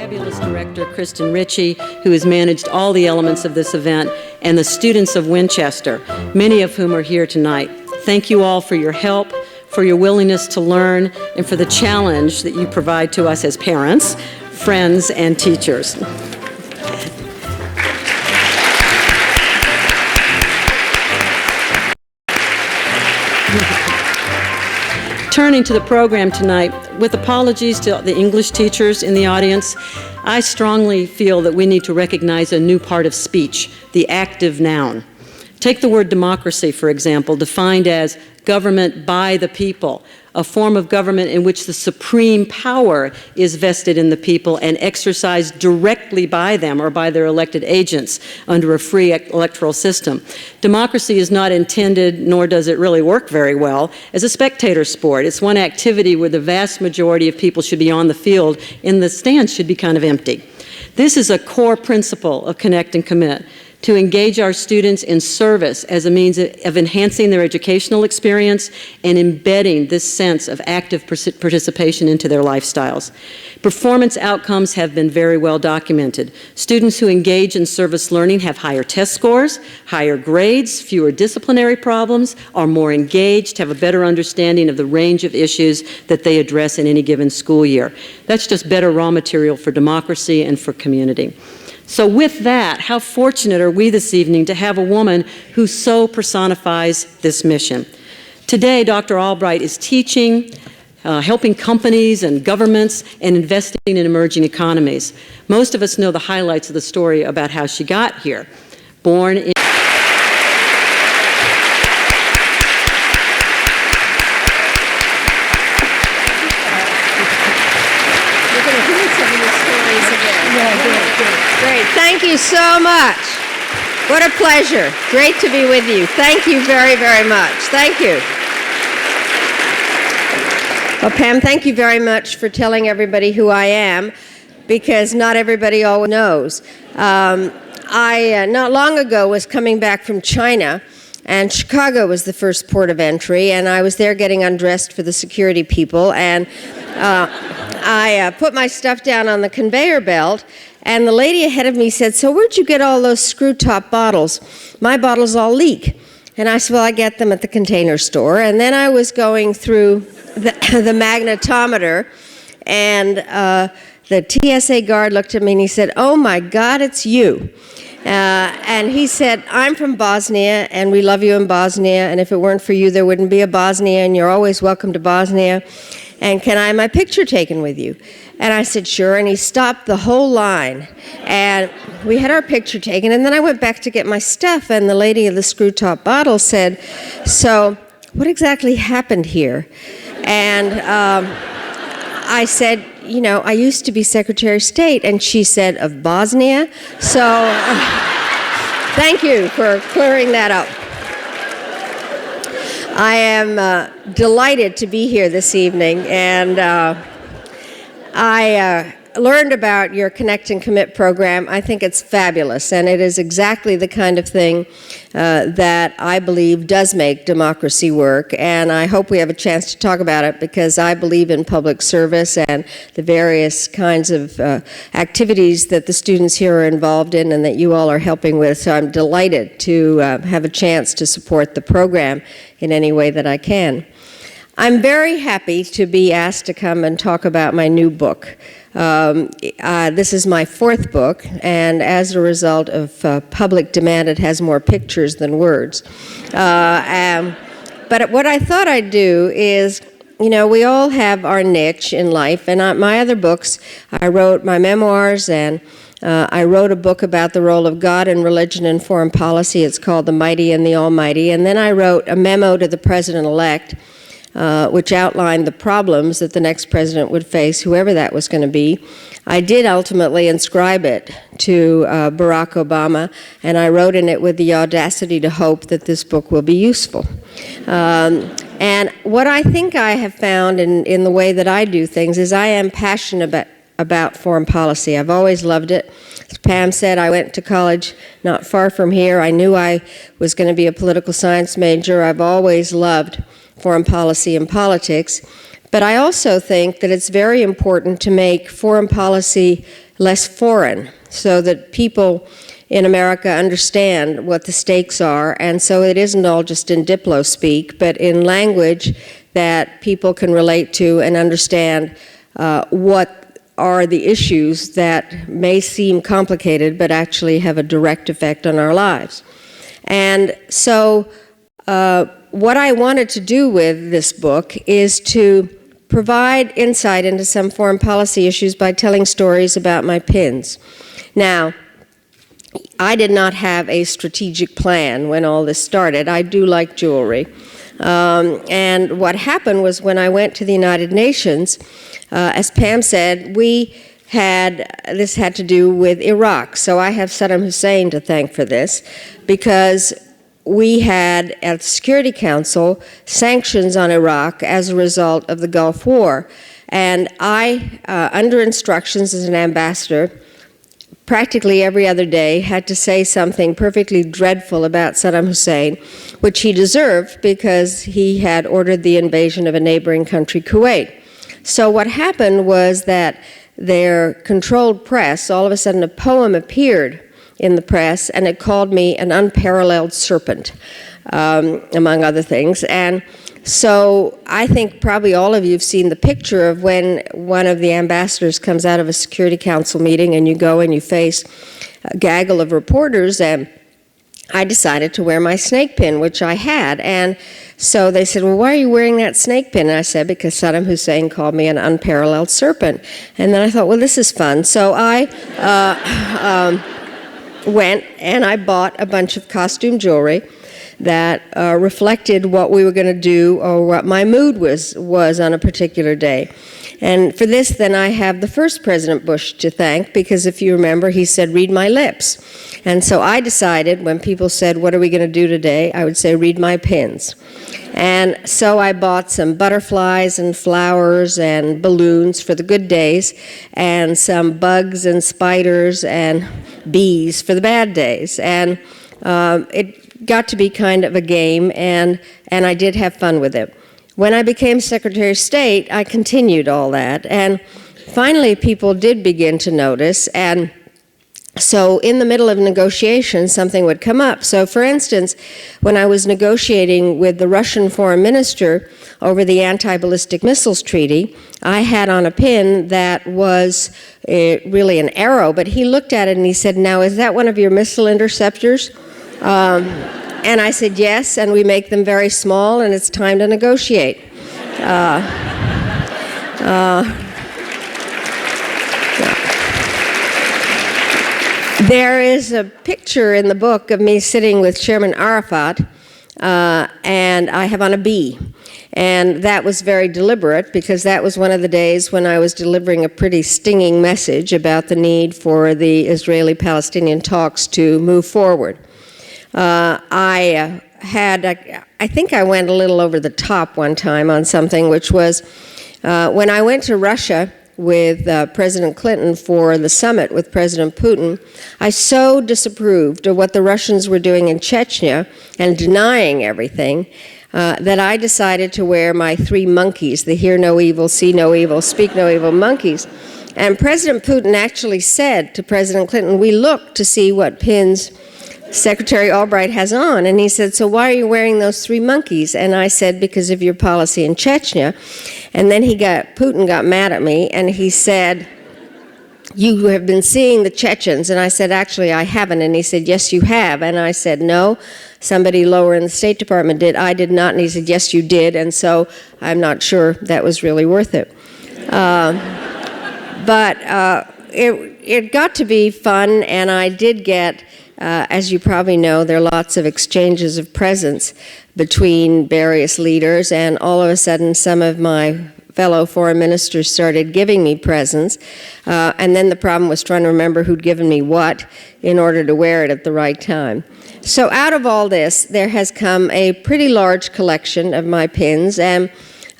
fabulous director, Kristen Ritchie, who has managed all the elements of this event, and the students of Winchester, many of whom are here tonight. Thank you all for your help, for your willingness to learn, and for the challenge that you provide to us as parents, friends, and teachers. Turning to the program tonight, with apologies to the English teachers in the audience, I strongly feel that we need to recognize a new part of speech, the active noun. Take the word democracy, for example, defined as government by the people, a form of government in which the supreme power is vested in the people and exercised directly by them or by their elected agents under a free electoral system. Democracy is not intended, nor does it really work very well, as a spectator sport. It's one activity where the vast majority of people should be on the field and the stands should be kind of empty. This is a core principle of Connect and Commit, to engage our students in service as a means of enhancing their educational experience and embedding this sense of active participation into their lifestyles. Performance outcomes have been very well documented. Students who engage in service learning have higher test scores, higher grades, fewer disciplinary problems, are more engaged, have a better understanding of the range of issues that they address in any given school year. That's just better raw material for democracy and for community. So with that, how fortunate are we this evening to have a woman who so personifies this mission. Today, Dr. Albright is teaching, helping companies and governments, and investing in emerging economies. Most of us know the highlights of the story about how she got here. Born in Great. Thank you so much. What a pleasure. Great to be with you. Thank you very, very much. Thank you. Well, Pam, thank you very much for telling everybody who I am, because not everybody always knows. I, not long ago, was coming back from China, and Chicago was the first port of entry, and I was there getting undressed for the security people, and I put my stuff down on the conveyor belt, and the lady ahead of me said, "So where'd you get all those screw-top bottles? My bottles all leak." And I said, "Well, I get them at the Container Store." And then I was going through the magnetometer, and the TSA guard looked at me and he said, "Oh my God, it's you." And he said, "I'm from Bosnia, and we love you in Bosnia, and if it weren't for you, there wouldn't be a Bosnia, and you're always welcome to Bosnia. And can I have my picture taken with you?" And I said, "Sure." And he stopped the whole line. And we had our picture taken. And then I went back to get my stuff. And the lady of the screw-top bottle said, "So what exactly happened here?" And I said, "You know, I used to be Secretary of State." And she said, "Of Bosnia?" So thank you for clearing that up. I am delighted to be here this evening, and I learned about your Connect and Commit program. I think it's fabulous, and it is exactly the kind of thing that I believe does make democracy work, and I hope we have a chance to talk about it, because I believe in public service and the various kinds of activities that the students here are involved in and that you all are helping with, so I'm delighted to have a chance to support the program in any way that I can. I'm very happy to be asked to come and talk about my new book. This is my fourth book, and as a result of public demand, it has more pictures than words. But what I thought I'd do is, you know, we all have our niche in life, and my other books, I wrote my memoirs, and I wrote a book about the role of God in religion and foreign policy. It's called The Mighty and the Almighty. And then I wrote a memo to the president-elect, which outlined the problems that the next president would face, whoever that was going to be. I did ultimately inscribe it to Barack Obama, and I wrote in it with the audacity to hope that this book will be useful. And what I think I have found in the way that I do things is I am passionate about foreign policy. I've always loved it. As Pam said, I went to college not far from here. I knew I was going to be a political science major. I've always loved foreign policy and politics. But I also think that it's very important to make foreign policy less foreign so that people in America understand what the stakes are, and so it isn't all just in diplo speak, but in language that people can relate to and understand what are the issues that may seem complicated but actually have a direct effect on our lives. And so what I wanted to do with this book is to provide insight into some foreign policy issues by telling stories about my pins. Now, I did not have a strategic plan when all this started. I do like jewelry. And what happened was when I went to the United Nations, as Pam said, this had to do with Iraq. So I have Saddam Hussein to thank for this, because we had at the Security Council sanctions on Iraq as a result of the Gulf War. And I, under instructions as an ambassador, practically every other day had to say something perfectly dreadful about Saddam Hussein, which he deserved because he had ordered the invasion of a neighboring country, Kuwait. So what happened was that their controlled press, all of a sudden a poem appeared in the press, and it called me an unparalleled serpent, among other things. And so I think probably all of you have seen the picture of when one of the ambassadors comes out of a Security Council meeting and you go and you face a gaggle of reporters, and I decided to wear my snake pin, which I had. And so they said, well, why are you wearing that snake pin? And I said, because Saddam Hussein called me an unparalleled serpent. And then I thought, well, this is fun. So I went and I bought a bunch of costume jewelry that reflected what we were going to do or what my mood was on a particular day. And for this, then, I have the first President Bush to thank, because if you remember, he said, read my lips. And so I decided, when people said, what are we going to do today, I would say, read my pins. And so I bought some butterflies and flowers and balloons for the good days, and some bugs and spiders and bees for the bad days. And it got to be kind of a game, and I did have fun with it. When I became Secretary of State, I continued all that, and finally people did begin to notice, and so in the middle of negotiations, something would come up. So for instance, when I was negotiating with the Russian foreign minister over the anti-ballistic missiles treaty, I had on a pin that was really an arrow, but he looked at it and he said, now, is that one of your missile interceptors? And I said, yes, and we make them very small, and it's time to negotiate. There is a picture in the book of me sitting with Chairman Arafat, and I have on a bee. And that was very deliberate, because that was one of the days when I was delivering a pretty stinging message about the need for the Israeli-Palestinian talks to move forward. I think I went a little over the top one time on something, which was when I went to Russia with President Clinton for the summit with President Putin, I so disapproved of what the Russians were doing in Chechnya and denying everything that I decided to wear my 3 monkeys, the hear no evil, see no evil, speak no evil monkeys. And President Putin actually said to President Clinton, we looked to see what pins Secretary Albright has on, and he said, so why are you wearing those 3 monkeys? And I said, because of your policy in Chechnya. And then Putin got mad at me, and he said, you have been seeing the Chechens. And I said, actually, I haven't. And he said, yes, you have. And I said, no, somebody lower in the State Department did. I did not. And he said, yes, you did. And so I'm not sure that was really worth it. But it got to be fun, and I did get, as you probably know, there are lots of exchanges of presents between various leaders, and all of a sudden some of my fellow foreign ministers started giving me presents, and then the problem was trying to remember who'd given me what in order to wear it at the right time. So out of all this, there has come a pretty large collection of my pins and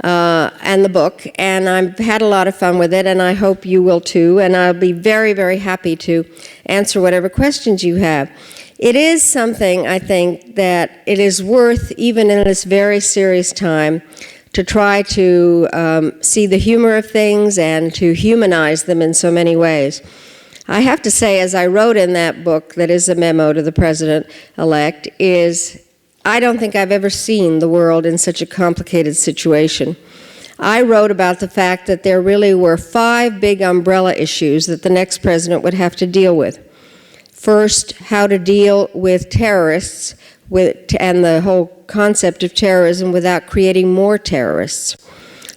the book, and I've had a lot of fun with it, and I hope you will too, and I'll be very, very happy to answer whatever questions you have. It is something, I think, that it is worth, even in this very serious time, to try to see the humor of things and to humanize them in so many ways. I have to say, as I wrote in that book that is a memo to the President-elect, I don't think I've ever seen the world in such a complicated situation. I wrote about the fact that there really were 5 big umbrella issues that the next president would have to deal with. First, how to deal with terrorists and the whole concept of terrorism without creating more terrorists.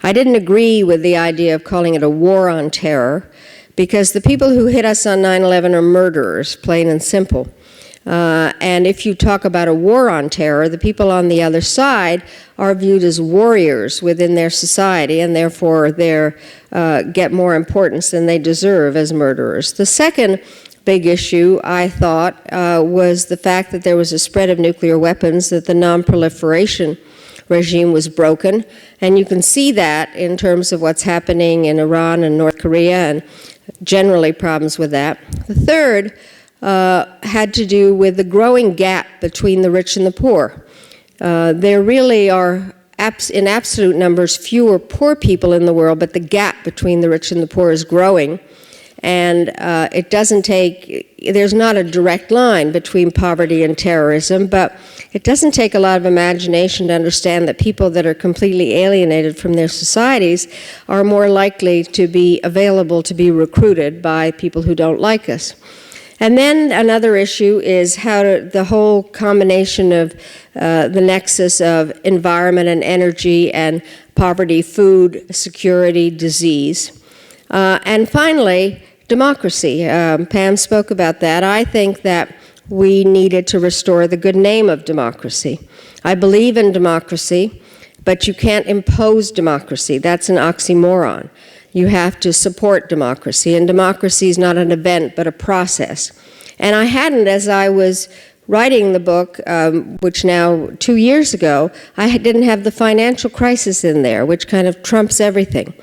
I didn't agree with the idea of calling it a war on terror, because the people who hit us on 9/11 are murderers, plain and simple. And if you talk about a war on terror, the people on the other side are viewed as warriors within their society, and therefore they get more importance than they deserve as murderers. The second big issue, I thought, was the fact that there was a spread of nuclear weapons, that the non-proliferation regime was broken, and you can see that in terms of what's happening in Iran and North Korea, and generally problems with that. The third had to do with the growing gap between the rich and the poor. There really are, in absolute numbers, fewer poor people in the world, but the gap between the rich and the poor is growing. And there's not a direct line between poverty and terrorism, but it doesn't take a lot of imagination to understand that people that are completely alienated from their societies are more likely to be available to be recruited by people who don't like us. And then another issue is the whole combination of the nexus of environment and energy and poverty, food, security, disease. And finally, democracy. Pam spoke about that. I think that we needed to restore the good name of democracy. I believe in democracy, but you can't impose democracy. That's an oxymoron. You have to support democracy, and democracy is not an event, but a process. And I hadn't, as I was writing the book, which now 2 years ago, I didn't have the financial crisis in there, which kind of trumps everything.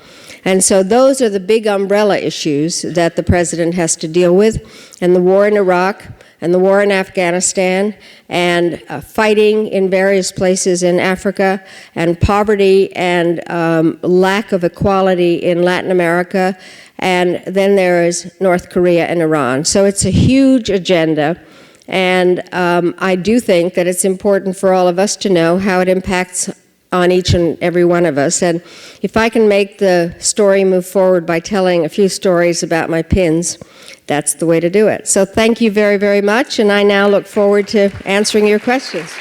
And so those are the big umbrella issues that the president has to deal with, and the war in Iraq, and the war in Afghanistan, and fighting in various places in Africa, and poverty and lack of equality in Latin America, and then there is North Korea and Iran. So it's a huge agenda, and I do think that it's important for all of us to know how it impacts on each and every one of us. And if I can make the story move forward by telling a few stories about my pins, that's the way to do it. So thank you very, very much, and I now look forward to answering your questions.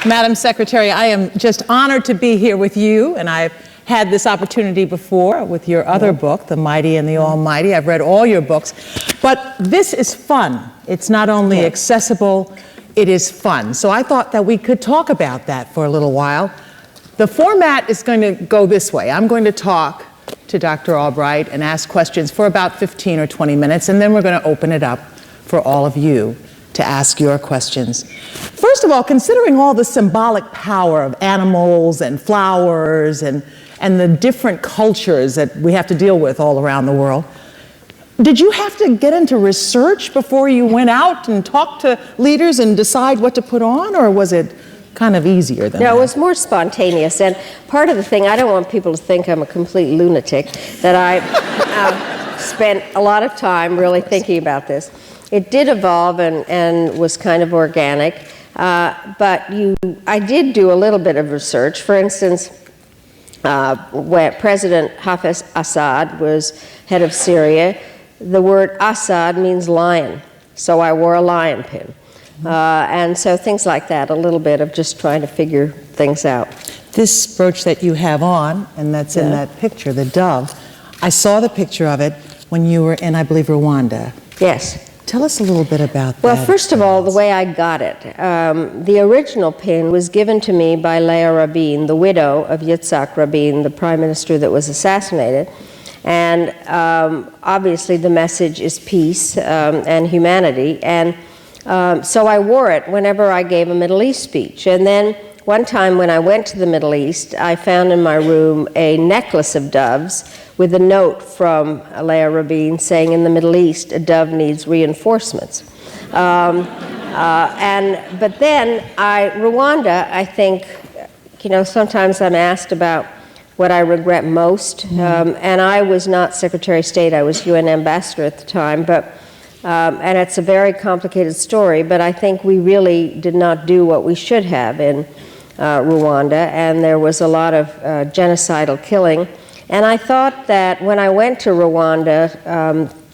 Madam Secretary, I am just honored to be here with you, and I've had this opportunity before with your other book, The Mighty and the Almighty. I've read all your books, but this is fun. It's not only accessible, it is fun. So I thought that we could talk about that for a little while. The format is going to go this way. I'm going to talk to Dr. Albright and ask questions for about 15 or 20 minutes, and then we're going to open it up for all of you to ask your questions. First of all, considering all the symbolic power of animals and flowers and the different cultures that we have to deal with all around the world, did you have to get into research before you went out and talked to leaders and decide what to put on, or was it kind of easier than that? No, it was more spontaneous. And part of the thing, I don't want people to think I'm a complete lunatic, that I spent a lot of time really thinking about this. It did evolve and was kind of organic, but I did do a little bit of research. For instance, when President Hafez Assad was head of Syria, the word Assad means lion, so I wore a lion pin. And so things like that, a little bit of just trying to figure things out. This brooch that you have on, and that's in that picture, the dove, I saw the picture of it when you were in, I believe, Rwanda. Yes. Tell us a little bit about that. Well, first of all, the way I got it. The original pin was given to me by Leah Rabin, the widow of Yitzhak Rabin, the prime minister that was assassinated. And obviously the message is peace and humanity. And so I wore it whenever I gave a Middle East speech. And then one time when I went to the Middle East, I found in my room a necklace of doves with a note from Leah Rabin saying, in the Middle East, a dove needs reinforcements. But then Rwanda, I think, sometimes I'm asked about what I regret most, and I was not Secretary of State, I was UN Ambassador at the time, and it's a very complicated story, but I think we really did not do what we should have in Rwanda, and there was a lot of genocidal killing. And I thought that when I went to Rwanda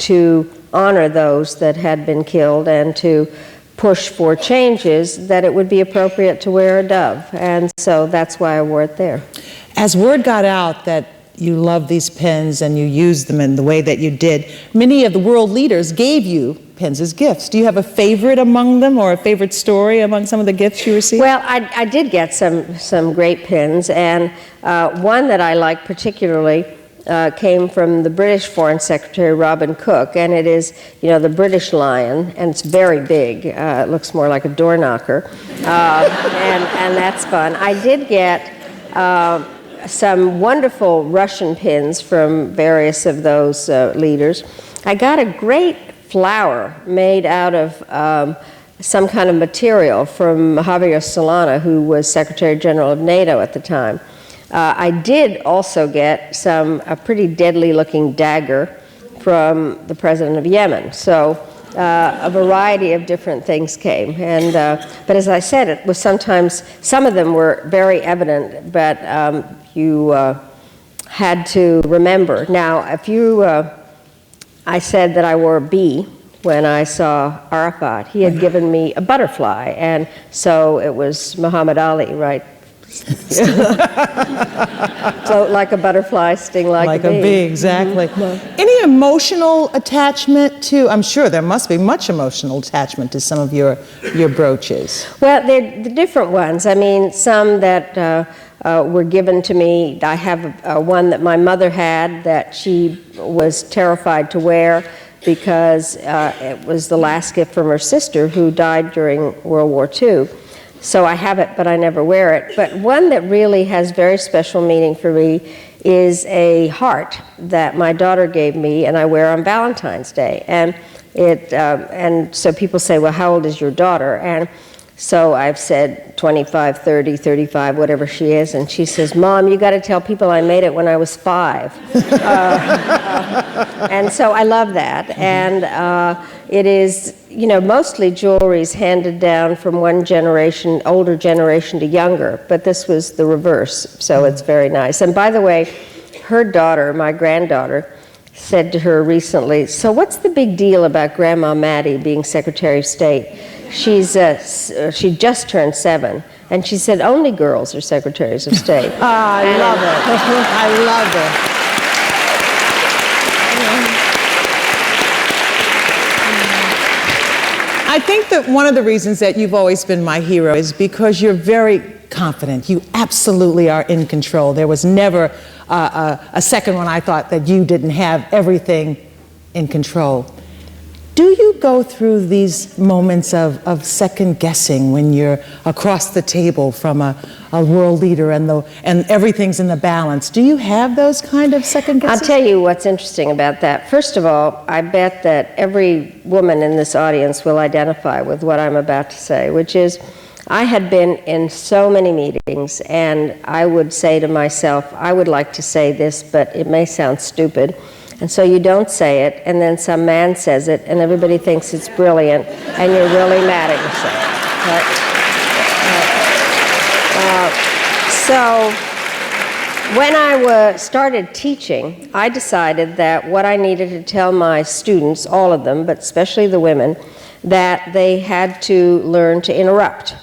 to honor those that had been killed and to push for changes, that it would be appropriate to wear a dove. And so that's why I wore it there. As word got out that you love these pins and you used them in the way that you did, many of the world leaders gave you pins as gifts. Do you have a favorite among them, or a favorite story among some of the gifts you received? Well, I did get some great pins, and one that I like particularly came from the British Foreign Secretary, Robin Cook, and it is, the British lion, and it's very big. It looks more like a door knocker, and that's fun. I did get some wonderful Russian pins from various of those leaders. I got a great flower made out of some kind of material from Javier Solana, who was Secretary General of NATO at the time. I did also get a pretty deadly-looking dagger from the president of Yemen. So a variety of different things came. But as I said, it was sometimes, some of them were very evident, but you had to remember. Now, I said that I wore a bee when I saw Arafat. He had given me a butterfly, and so it was Muhammad Ali, right? Float like a butterfly, sting like a bee. Like a bee, exactly. Any emotional attachment to, I'm sure there must be much emotional attachment to some of your brooches. Well, they're the different ones. I mean, some that were given to me. I have one that my mother had that she was terrified to wear because it was the last gift from her sister who died during World War II. So I have it, but I never wear it. But one that really has very special meaning for me is a heart that my daughter gave me, and I wear on Valentine's Day. And so people say, well, how old is your daughter? And so I've said 25, 30, 35, whatever she is, and she says, Mom, you got to tell people I made it when I was 5. And so I love that. And it is, mostly jewelry is handed down from one generation, older generation, to younger, but this was the reverse, so it's very nice. And by the way, her daughter, my granddaughter, said to her recently, so what's the big deal about Grandma Maddie being Secretary of State? She just turned 7, and she said only girls are Secretaries of State. I love it. I love it. I think that one of the reasons that you've always been my hero is because you're very confident. You absolutely are in control. There was never a second when I thought that you didn't have everything in control. Do you go through these moments of second guessing when you're across the table from a world leader and everything's in the balance? Do you have those kind of second guesses? I'll tell you what's interesting about that. First of all, I bet that every woman in this audience will identify with what I'm about to say, which is I had been in so many meetings, and I would say to myself, I would like to say this, but it may sound stupid. And so you don't say it, and then some man says it, and everybody thinks it's brilliant, and you're really mad at yourself. So when I started teaching, I decided that what I needed to tell my students, all of them, but especially the women, that they had to learn to interrupt,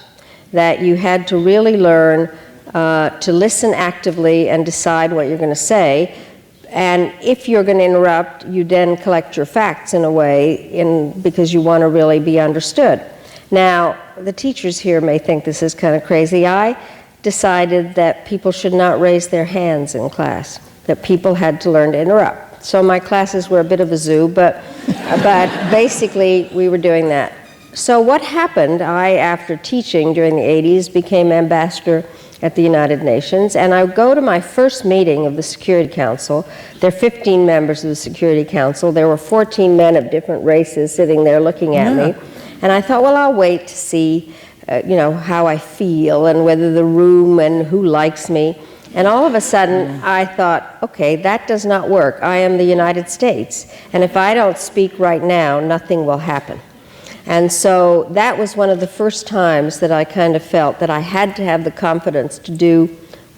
that you had to really learn to listen actively and decide what you're going to say. And if you're going to interrupt, you then collect your facts in a way because you want to really be understood. Now, the teachers here may think this is kind of crazy. I decided that people should not raise their hands in class, that people had to learn to interrupt. So my classes were a bit of a zoo, but basically we were doing that. So what happened, after teaching during the 80s, became ambassador at the United Nations, and I would go to my first meeting of the Security Council. There are 15 members of the Security Council. There were 14 men of different races sitting there looking at me. And I thought, well, I'll wait to see, how I feel and whether the room and who likes me. And all of a sudden, I thought, okay, that does not work. I am the United States, and if I don't speak right now, nothing will happen. And so that was one of the first times that I kind of felt that I had to have the confidence to do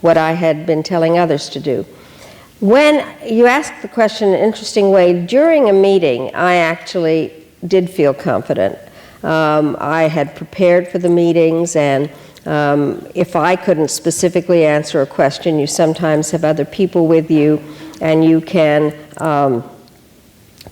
what I had been telling others to do. When you asked the question in an interesting way, during a meeting, I actually did feel confident. I had prepared for the meetings, and if I couldn't specifically answer a question, you sometimes have other people with you, and you can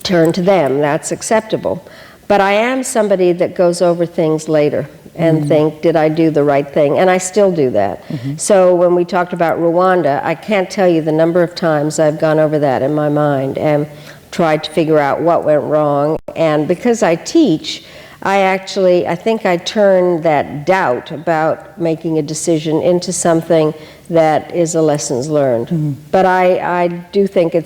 turn to them. That's acceptable. But I am somebody that goes over things later and think, did I do the right thing? And I still do that. So when we talked about Rwanda, I can't tell you the number of times I've gone over that in my mind and tried to figure out what went wrong. And because I teach, I think I turned that doubt about making a decision into something that is a lessons learned. But I do think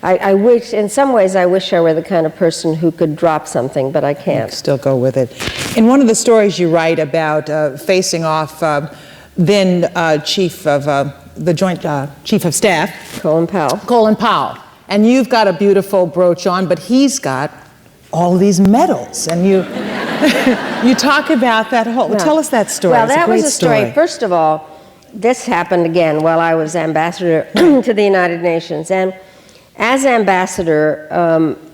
I wish, in some ways, I wish I were the kind of person who could drop something, but I can't. Still go with it. In one of the stories you write about facing off then Chief of the Joint Chief of Staff, Colin Powell. And you've got a beautiful brooch on, but he's got all these medals, and you you talk about that whole. Tell us that story. Well, it's that a great was a story. First of all, this happened again while I was ambassador to the United Nations, and as ambassador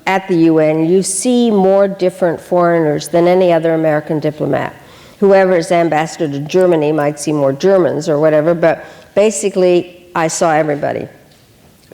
at the UN, you see more different foreigners than any other American diplomat. Whoever is ambassador to Germany might see more Germans or whatever, but basically, I saw everybody.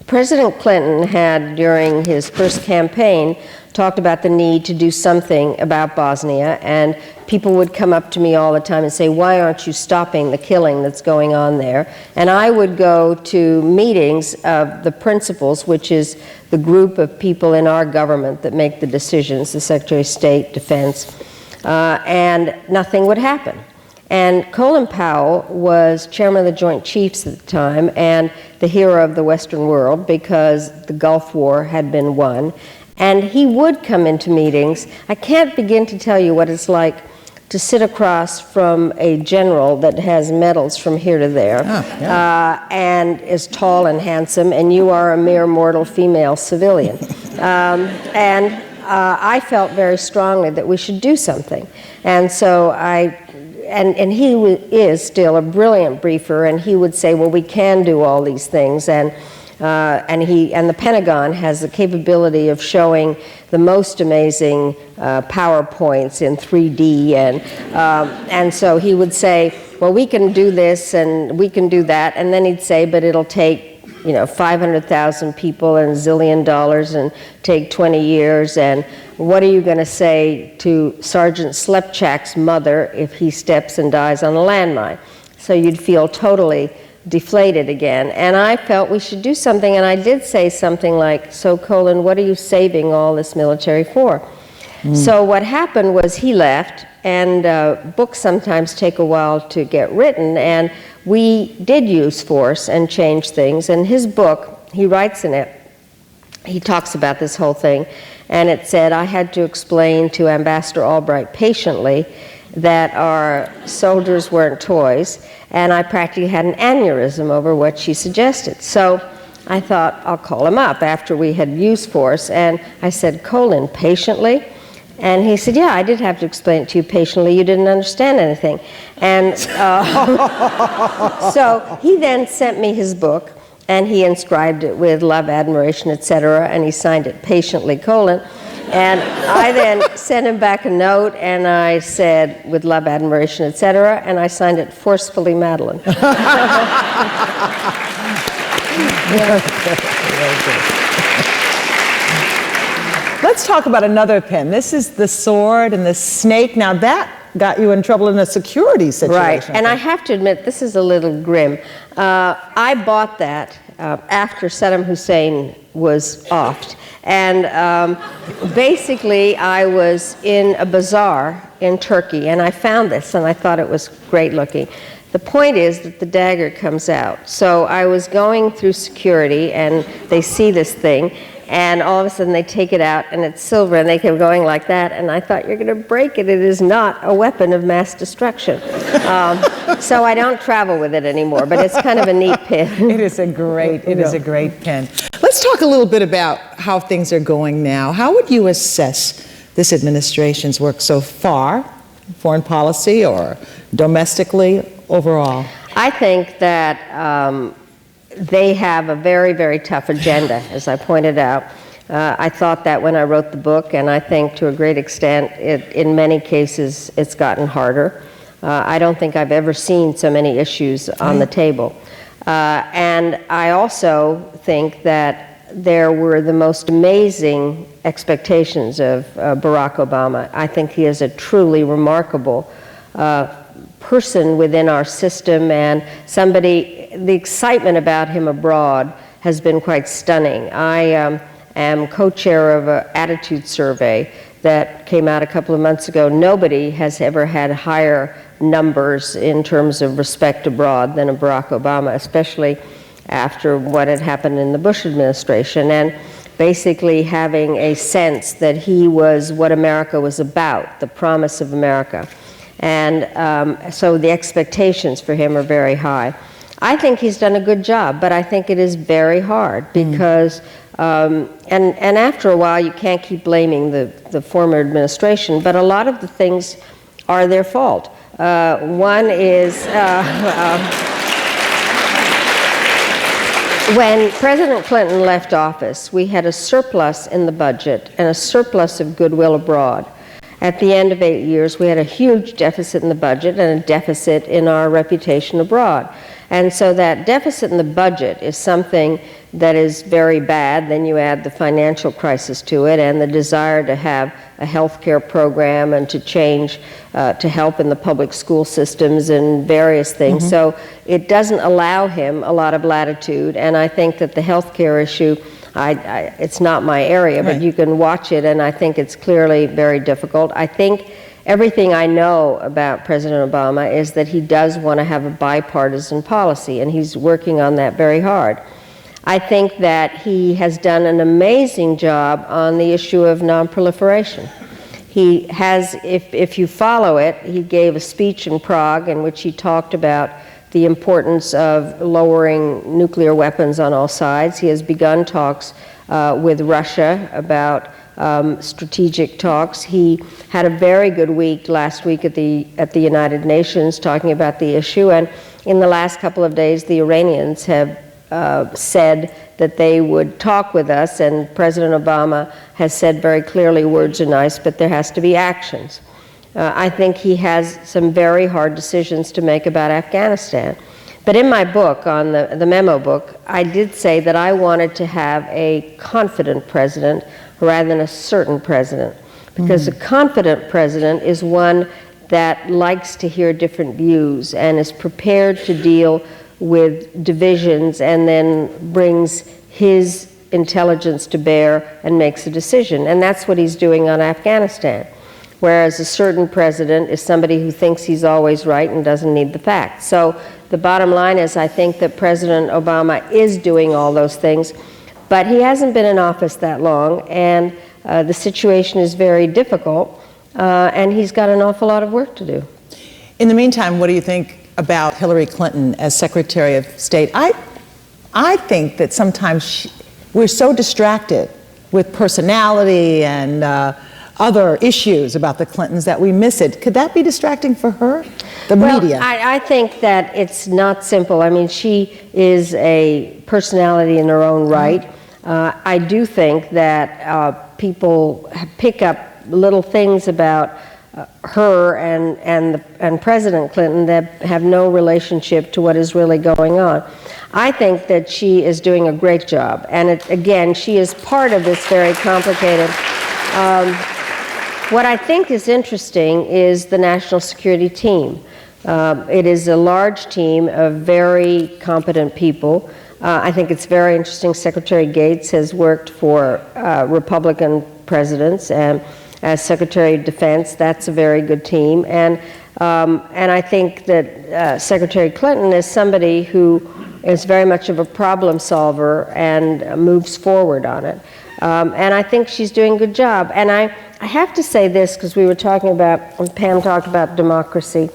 President Clinton had, during his first campaign, talked about the need to do something about Bosnia, and people would come up to me all the time and say, why aren't you stopping the killing that's going on there? And I would go to meetings of the principals, which is the group of people in our government that make the decisions, the Secretary of State, Defense, and nothing would happen. And Colin Powell was chairman of the Joint Chiefs at the time and the hero of the Western world because the Gulf War had been won. And he would come into meetings. I can't begin to tell you what it's like to sit across from a general that has medals from here to there, and is tall and handsome, and you are a mere mortal female civilian. I felt very strongly that we should do something. And so and he is still a brilliant briefer, and he would say, well, we can do all these things, and the Pentagon has the capability of showing the most amazing PowerPoints in 3D, and so he would say, well, we can do this and we can do that, and then he'd say, but it'll take 500,000 people and $1 zillion and take 20 years, and what are you going to say to Sergeant Slepchak's mother if he steps and dies on a landmine? So you'd feel totally deflated again. And I felt we should do something, and I did say something like, so Colin, what are you saving all this military for? So what happened was he left, and books sometimes take a while to get written, and we did use force and change things. And his book, he writes in it, he talks about this whole thing, and it said, I had to explain to Ambassador Albright patiently that our soldiers weren't toys, and I practically had an aneurysm over what she suggested. So I thought, I'll call him up after we had used force, and I said, Colin, patiently? And he said, yeah, I did have to explain it to you patiently. You didn't understand anything. And so he then sent me his book, and he inscribed it with love, admiration, etc., and he signed it patiently, Colin. And I then sent him back a note, and I said, with love, admiration, etc., and I signed it forcefully, Madeline. Let's talk about another pen. This is the sword and the snake. Now that got you in trouble in a security situation. Right, and I have to admit, this is a little grim. I bought that after Saddam Hussein was offed, And basically, I was in a bazaar in Turkey, and I found this, and I thought it was great looking. The point is that the dagger comes out. So I was going through security, and they see this thing, and all of a sudden they take it out, and it's silver, and they kept going like that, and I thought, you're going to break it. It is not a weapon of mass destruction. So I don't travel with it anymore, but it's kind of a neat pin. It is a great pin. Let's talk a little bit about how things are going now. How would you assess this administration's work so far, foreign policy or domestically, overall? I think that they have a very, very tough agenda, as I pointed out. I thought that when I wrote the book, and I think to a great extent, in many cases, it's gotten harder. I don't think I've ever seen so many issues on the table. And I also think that there were the most amazing expectations of Barack Obama. I think he is a truly remarkable person within our system, and the excitement about him abroad has been quite stunning. I am co-chair of an attitude survey that came out a couple of months ago. Nobody has ever had higher numbers in terms of respect abroad than a Barack Obama, especially after what had happened in the Bush administration, and basically having a sense that he was what America was about, the promise of America. And so the expectations for him are very high. I think he's done a good job, but I think it is very hard because, and after a while, you can't keep blaming the former administration, but a lot of the things are their fault. One is when President Clinton left office, we had a surplus in the budget and a surplus of goodwill abroad. At the end of 8 years, we had a huge deficit in the budget and a deficit in our reputation abroad. And so that deficit in the budget is something that is very bad. Then you add the financial crisis to it and the desire to have a health care program and to change, to help in the public school systems and various things. So it doesn't allow him a lot of latitude. And I think that the health care issue, it's not my area, but you can watch it, and I think it's clearly very difficult. I think everything I know about President Obama is that he does want to have a bipartisan policy, and he's working on that very hard. I think that he has done an amazing job on the issue of nonproliferation. He has, if you follow it, he gave a speech in Prague in which he talked about the importance of lowering nuclear weapons on all sides. He has begun talks with Russia about strategic talks. He had a very good week last week at the United Nations talking about the issue, and in the last couple of days the Iranians have said that they would talk with us, and President Obama has said very clearly words are nice, but there has to be actions. I think he has some very hard decisions to make about Afghanistan. But in my book, on the memo book, I did say that I wanted to have a confident president rather than a certain president. Because a confident president is one that likes to hear different views and is prepared to deal with divisions and then brings his intelligence to bear and makes a decision. And that's what he's doing on Afghanistan. Whereas a certain president is somebody who thinks he's always right and doesn't need the facts. So the bottom line is I think that President Obama is doing all those things, but he hasn't been in office that long, and the situation is very difficult, and he's got an awful lot of work to do. In the meantime, what do you think about Hillary Clinton as Secretary of State? I think that sometimes we're so distracted with personality and other issues about the Clintons that we miss it. Could that be distracting for her? The media? I think that it's not simple. I mean, she is a personality in her own right. I do think that people pick up little things about her and President Clinton that have no relationship to what is really going on. I think that she is doing a great job. And again, she is part of this very complicated. What I think is interesting is the national security team. It is a large team of very competent people. I think it's very interesting. Secretary Gates has worked for Republican presidents, and as Secretary of Defense, that's a very good team. And I think that Secretary Clinton is somebody who is very much of a problem solver and moves forward on it. And I think she's doing a good job. And I have to say this, because we were talking about, Pam talked about democracy.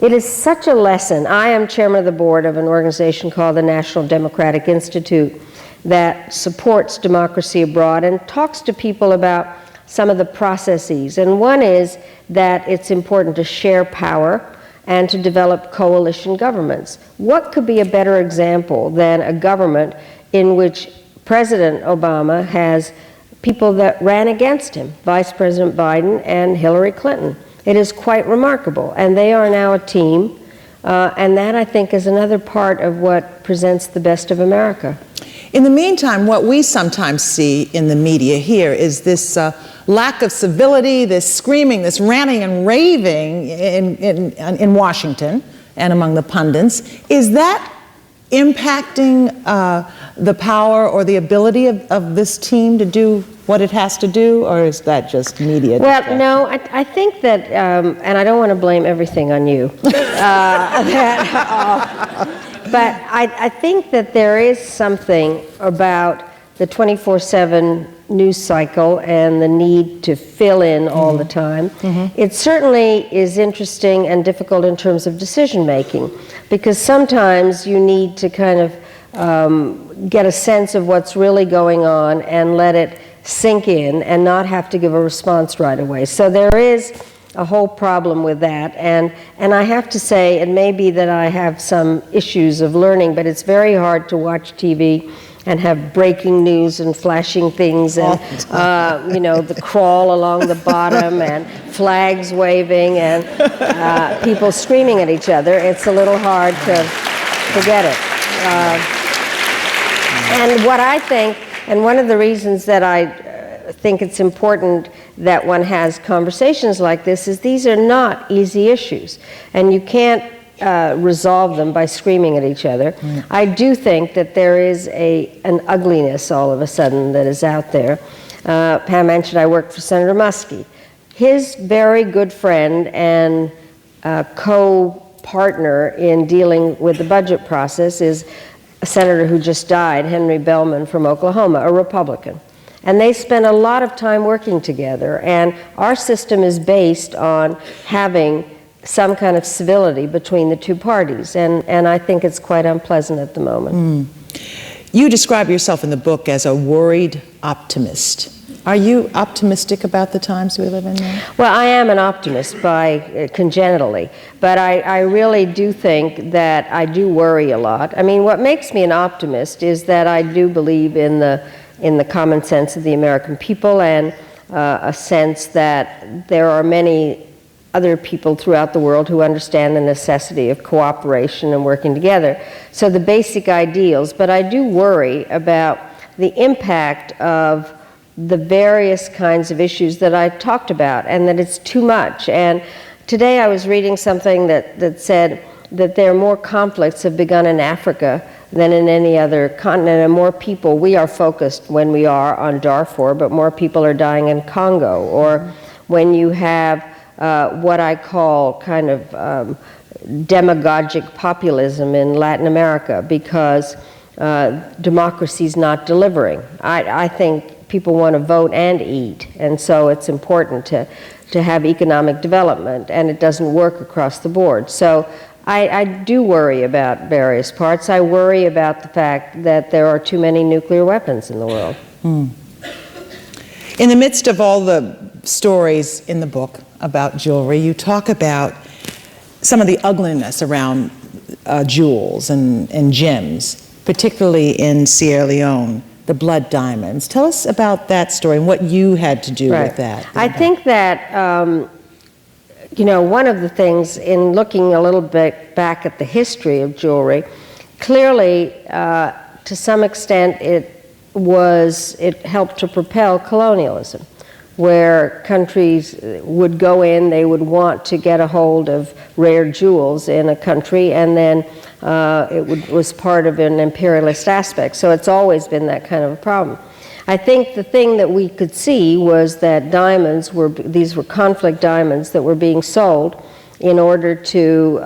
It is such a lesson. I am chairman of the board of an organization called the National Democratic Institute that supports democracy abroad and talks to people about some of the processes. And one is that it's important to share power and to develop coalition governments. What could be a better example than a government in which President Obama has people that ran against him, Vice President Biden and Hillary Clinton? It is quite remarkable, and they are now a team, and that, I think, is another part of what presents the best of America. In the meantime, what we sometimes see in the media here is this lack of civility, this screaming, this ranting and raving in Washington and among the pundits. Is that impacting the power or the ability of this team to do what it has to do, or is that just media? Well, no, I think that, and I don't want to blame everything on you, but I think that there is something about the 24/7 news cycle and the need to fill in all the time. It certainly is interesting and difficult in terms of decision making, because sometimes you need to kind of get a sense of what's really going on and let it sink in and not have to give a response right away. So there is a whole problem with that, and I have to say, it may be that I have some issues of learning, but it's very hard to watch TV and have breaking news and flashing things and you know, the crawl along the bottom and flags waving and people screaming at each other. It's a little hard to get it. And what I think, and one of the reasons that I think it's important that one has conversations like this, is these are not easy issues, and you can't resolve them by screaming at each other. I do think that there is an ugliness all of a sudden that is out there. Pam mentioned I worked for Senator Muskie. His very good friend and co-partner in dealing with the budget process is a senator who just died, Henry Bellman from Oklahoma, a Republican. And they spent a lot of time working together, and our system is based on having some kind of civility between the two parties, and I think it's quite unpleasant at the moment. You describe yourself in the book as a worried optimist. Are you optimistic about the times we live in now? Well, I am an optimist by congenitally, but I really do think that I do worry a lot. I mean, what makes me an optimist is that I do believe in the common sense of the American people, and a sense that there are many other people throughout the world who understand the necessity of cooperation and working together. So the basic ideals, but I do worry about the impact of the various kinds of issues that I talked about, and that it's too much. And today I was reading something that said that there are more conflicts have begun in Africa than in any other continent, and more people, we are focused when we are on Darfur, but more people are dying in Congo. Or when you have what I call kind of demagogic populism in Latin America, because democracy's not delivering. I think people want to vote and eat, and so it's important to have economic development, and it doesn't work across the board. So I do worry about various parts. I worry about the fact that there are too many nuclear weapons in the world. In the midst of all the stories in the book about jewelry, you talk about some of the ugliness around jewels and gems, particularly in Sierra Leone, the blood diamonds. Tell us about that story and what you had to do with that. I think that, you know, one of the things in looking a little bit back at the history of jewelry, clearly, to some extent, it helped to propel colonialism. where countries would go in, they would want to get a hold of rare jewels in a country, and then was part of an imperialist aspect. So it's always been that kind of a problem. I think the thing that we could see was that these were conflict diamonds that were being sold in order to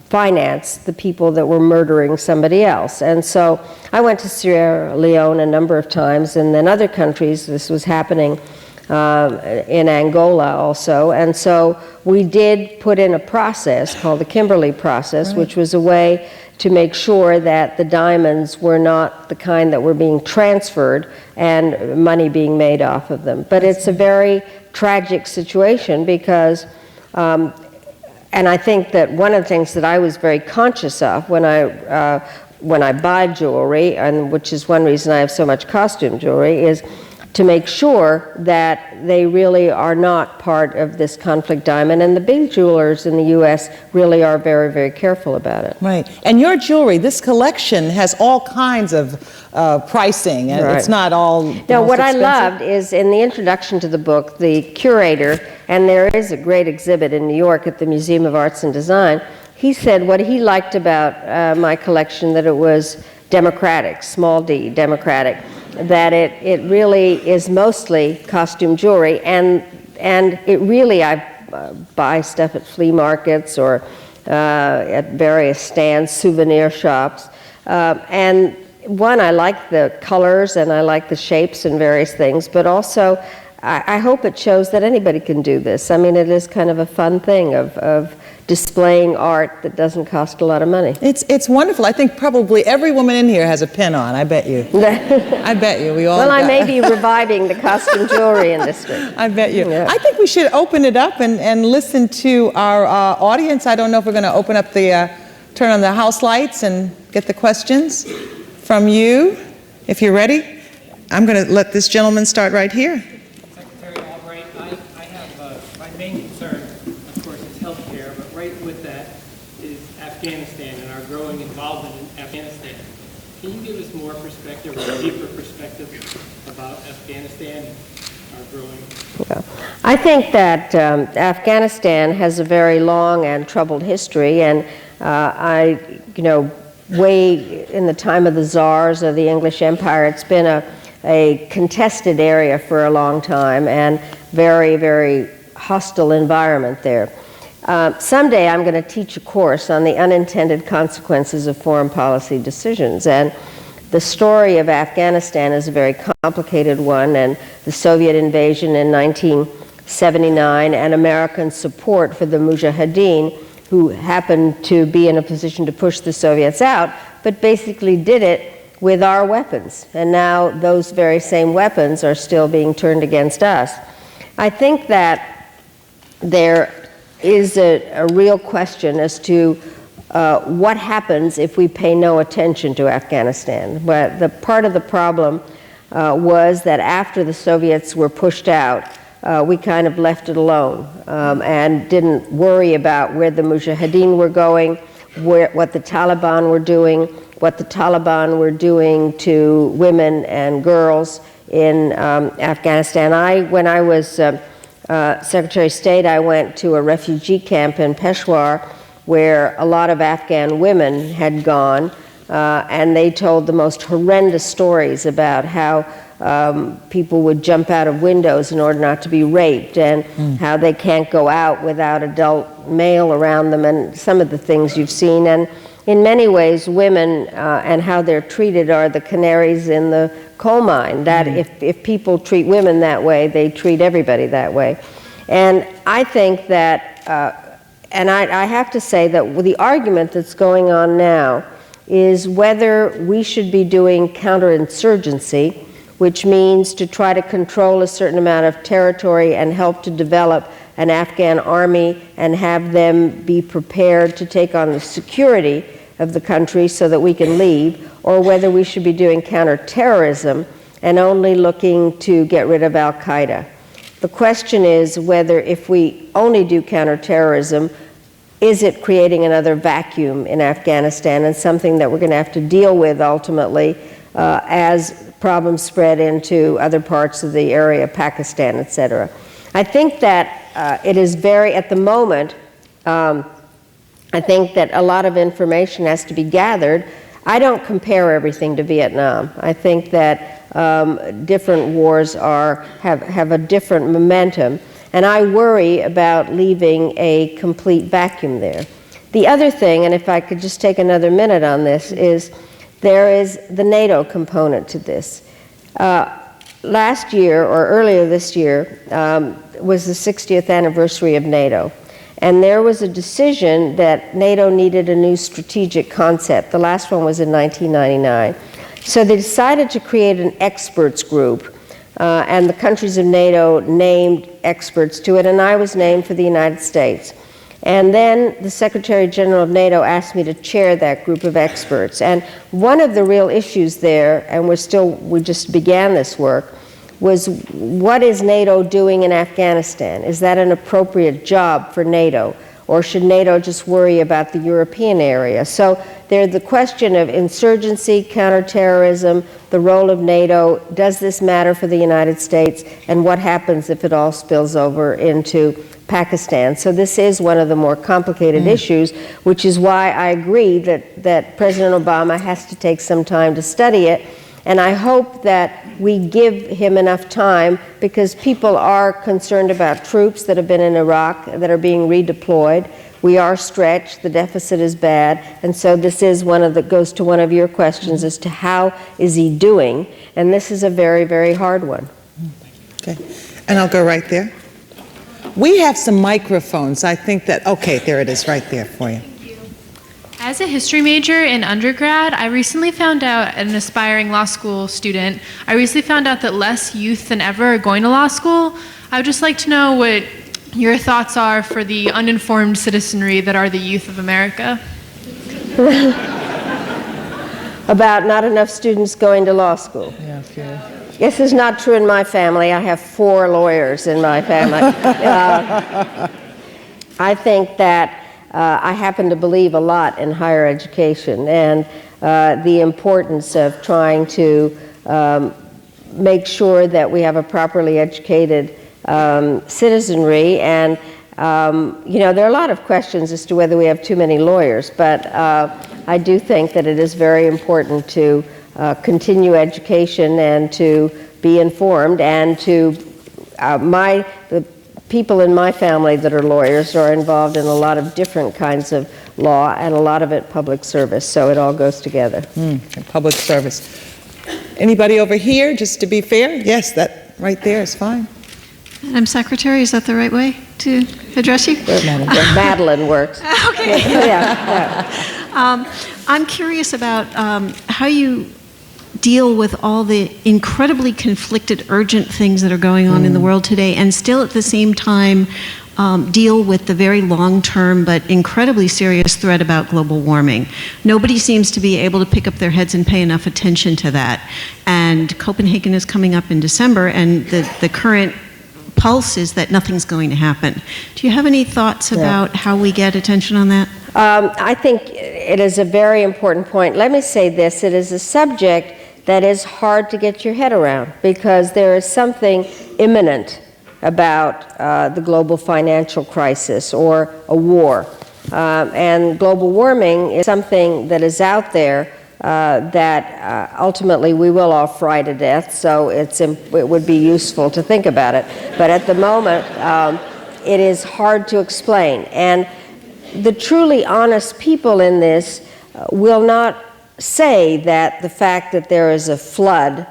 finance the people that were murdering somebody else. And so I went to Sierra Leone a number of times, and then other countries. This was happening in Angola also. And so we did put in a process called the Kimberley process, which was a way to make sure that the diamonds were not the kind that were being transferred and money being made off of them. But it's a very tragic situation because, and I think that one of the things that I was very conscious of when I buy jewelry, and which is one reason I have so much costume jewelry, is to make sure that they really are not part of this conflict diamond. And the big jewelers in the U.S. really are very, very careful about it. Right. And your jewelry, this collection has all kinds of pricing, and it's not all Now, what I loved is in the introduction to the book, the curator, and there is a great exhibit in New York at the Museum of Arts and Design, he said what he liked about my collection, that it was democratic, small d, democratic, that it really is mostly costume jewelry, and it really, I buy stuff at flea markets or at various stands, souvenir shops, and one, I like the colors and I like the shapes and various things, but also I hope it shows that anybody can do this. I mean, it is kind of a fun thing of displaying art that doesn't cost a lot of money. It's wonderful. I think probably every woman in here has a pin on, I bet you. I bet you. We all Well, I may be reviving the costume jewelry industry. I bet you. Yeah. I think we should open it up and listen to our audience. I don't know if we're going to open up turn on the house lights and get the questions from you. If you're ready, I'm going to let this gentleman start right here. Secretary Albright, I have my main concern, of course, is healthcare, but right with that is Afghanistan and our growing involvement in Afghanistan. Can you give us more perspective, or a deeper perspective about Afghanistan and our growing? I think that Afghanistan has a very long and troubled history, and way in the time of the czars of the English Empire, it's been a contested area for a long time and very, very hostile environment there. Someday I'm going to teach a course on the unintended consequences of foreign policy decisions, and the story of Afghanistan is a very complicated one, and the Soviet invasion in 1979 and American support for the Mujahideen, who happened to be in a position to push the Soviets out, but basically did it with our weapons. And now those very same weapons are still being turned against us. I think that there is a real question as to what happens if we pay no attention to Afghanistan. But the part of the problem was that after the Soviets were pushed out, we kind of left it alone and didn't worry about where the Mujahideen were going, what the Taliban were doing, what the Taliban were doing to women and girls in Afghanistan. When I was Secretary of State, I went to a refugee camp in Peshawar where a lot of Afghan women had gone, and they told the most horrendous stories about how people would jump out of windows in order not to be raped, and how they can't go out without adult male around them, and some of the things you've seen. And in many ways, women and how they're treated are the canaries in the coal mine, that if people treat women that way, they treat everybody that way. And I think that, and I have to say that the argument that's going on now is whether we should be doing counterinsurgency, which means to try to control a certain amount of territory and help to develop an Afghan army and have them be prepared to take on the security of the country so that we can leave, or whether we should be doing counterterrorism and only looking to get rid of Al-Qaeda. The question is whether if we only do counterterrorism, is it creating another vacuum in Afghanistan, and something that we're going to have to deal with ultimately as problems spread into other parts of the area, Pakistan, etc. I think that it is very, at the moment, I think that a lot of information has to be gathered. I don't compare everything to Vietnam. I think that different wars have a different momentum, and I worry about leaving a complete vacuum there. The other thing, and if I could just take another minute on this, is there is the NATO component to this. Last year, or earlier this year, was the 60th anniversary of NATO. And there was a decision that NATO needed a new strategic concept. The last one was in 1999. So they decided to create an experts group, and the countries of NATO named experts to it, and I was named for the United States. And then the Secretary General of NATO asked me to chair that group of experts. And one of the real issues there, and we just began this work, was what is NATO doing in Afghanistan? Is that an appropriate job for NATO? Or should NATO just worry about the European area? So there's the question of insurgency, counterterrorism, the role of NATO, does this matter for the United States, and what happens if it all spills over into Pakistan? So this is one of the more complicated issues, which is why I agree that President Obama has to take some time to study it. And I hope that we give him enough time, because people are concerned about troops that have been in Iraq that are being redeployed. We are stretched, the deficit is bad, and so this is goes to one of your questions as to how is he doing, and this is a very, very hard one. Okay, and I'll go right there. We have some microphones. I think that, okay, there it is right there for you. As a history major in undergrad, I recently found out, an aspiring law school student, I recently found out that less youth than ever are going to law school. I would just like to know what your thoughts are for the uninformed citizenry that are the youth of America. About not enough students going to law school. Yeah, okay. This is not true in my family. I have 4 lawyers in my family. I think that I happen to believe a lot in higher education and the importance of trying to make sure that we have a properly educated citizenry. And there are a lot of questions as to whether we have too many lawyers, but I do think that it is very important to continue education and to be informed, and to the people in my family that are lawyers are involved in a lot of different kinds of law, and a lot of it public service, so it all goes together. Public service. Anybody over here, just to be fair? Yes, that right there is fine. Madam Secretary, is that the right way to address you? Madeline works. Okay. Yeah. I'm curious about how you deal with all the incredibly conflicted, urgent things that are going on in the world today, and still at the same time deal with the very long-term but incredibly serious threat about global warming. Nobody seems to be able to pick up their heads and pay enough attention to that. And Copenhagen is coming up in December, and the current pulse is that nothing's going to happen. Do you have any thoughts about how we get attention on that? I think it is a very important point. Let me say this, it is a subject that is hard to get your head around, because there is something imminent about the global financial crisis or a war. And global warming is something that is out there that ultimately we will all fry to death, so it would be useful to think about it. But at the moment, it is hard to explain. And the truly honest people in this will not say that the fact that there is a flood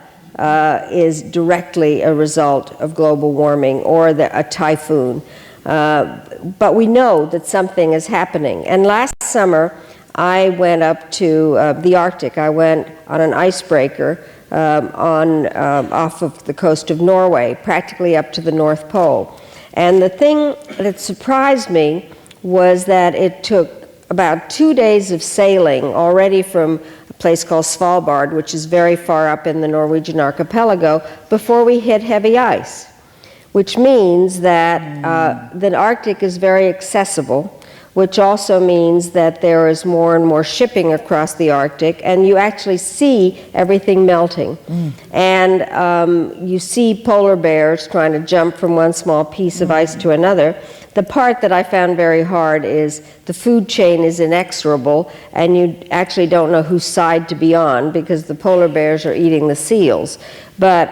is directly a result of global warming or a typhoon. But we know that something is happening. And last summer, I went up to the Arctic. I went on an icebreaker off of the coast of Norway, practically up to the North Pole. And the thing that surprised me was that it took about 2 days of sailing already from a place called Svalbard, which is very far up in the Norwegian archipelago, before we hit heavy ice, which means that the Arctic is very accessible. which also means that there is more and more shipping across the Arctic, and you actually see everything melting. And you see polar bears trying to jump from one small piece of ice to another. The part that I found very hard is the food chain is inexorable, and you actually don't know whose side to be on because the polar bears are eating the seals. But